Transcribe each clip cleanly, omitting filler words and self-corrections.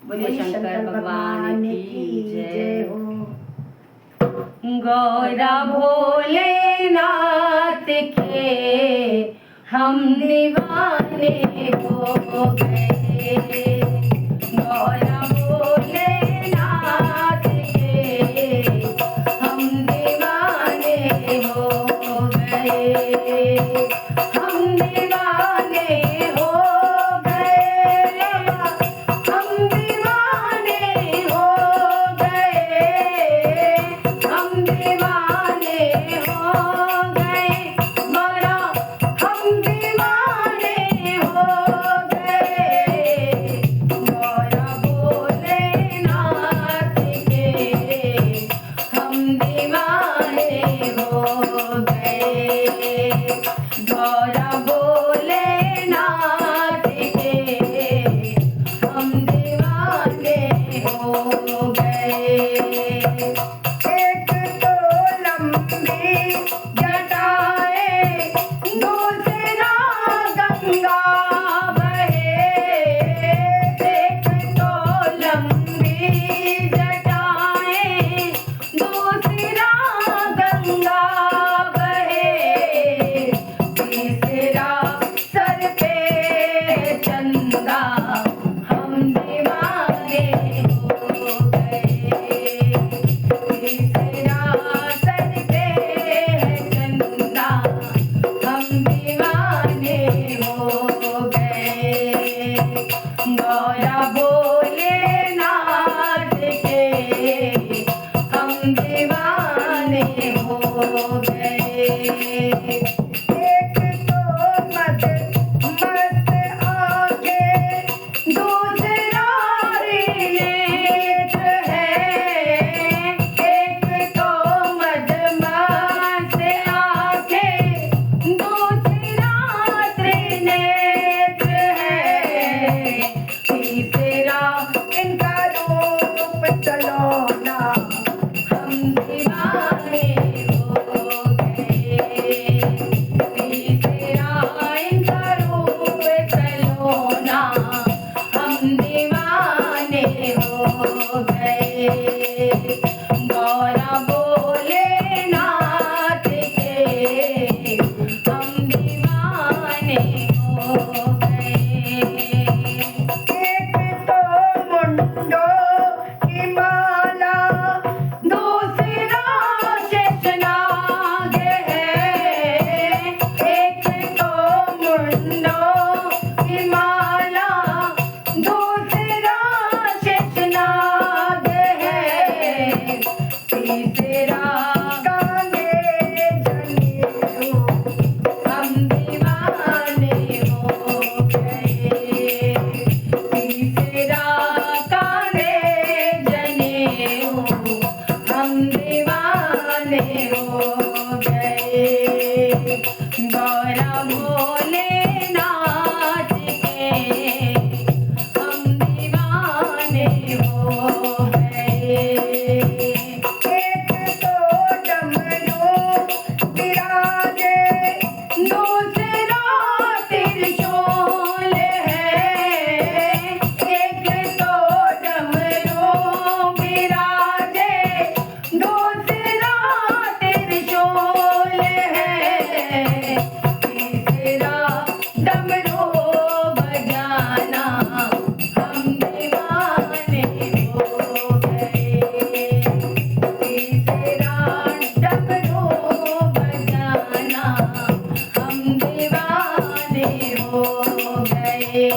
बोलिए शंकर भगवान की जय हो। गौरा भोलेनाथ के हम दीवाने हो गए। गौरा भोलेनाथ के हम दीवाने हो गए। हम दीवाने हो गए। हम दीवाने हो गए। हम दीवाने हो गए। गौरा हम दीवाने हो गए। गौरा भोलेनाथ के हम दीवाने हो गए। गौरा भोलेनाथ के हम दीवाने हो गए। एक तो लंबी जटाएं दूसरा गंगा बहे। एक तो लंबी जटाएं दूसरा गंगा बहे। तीसरा सर पे चंदा हम दीवाने हो गए। तीसरा सर पे चंदा हम दीवाने हो गए। गौरा भोलेनाथ के हम दीवाने हो गए। एक तो मस्त आंखें दूसरा नेत्र है। एक तो मस्त आंखें दूसरा त्रिनेत्र है। तीसरा इनका रूप सलोना हम दीवाने हो गए। तीसरा इनका रूप सलोना हम दीवाने हो गए। गौरा भोलेनाथ के हम दीवाने हो गए। एक तो मुंडों की माला दूसरा शेषनाग है। एक तो मुंडों की माला दूसरा शेषनाग है। तीसरा काने जनेऊ हम दीवाने हो गए। तीसरा काने जनेऊ हम दीवाने हो गए। गौरा भोलेनाथ के हम दीवाने हो गए। एक तो डमरू विराजे दूसरा त्रिशूल है। एक तो डमरू विराजे दूसरा त्रिशूल है। तीसरा डमरू बजाना हम दीवाने हो गए। तीसरा डमरू बजाना हम दीवाने हो गए।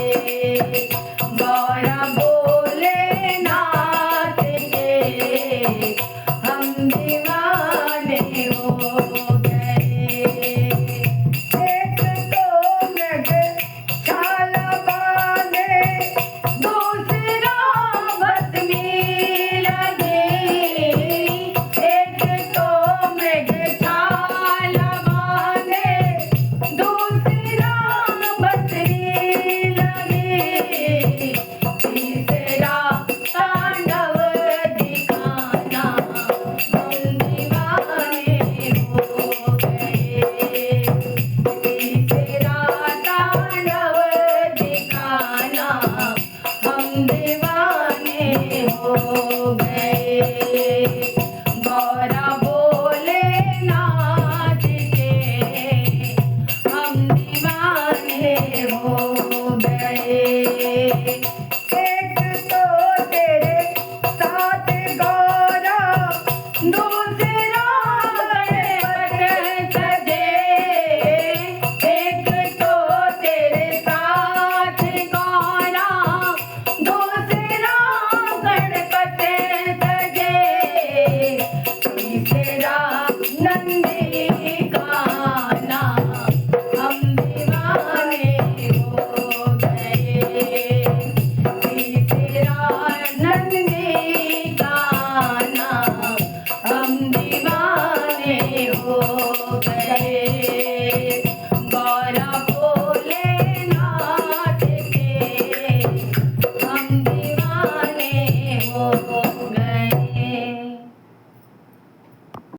गौरा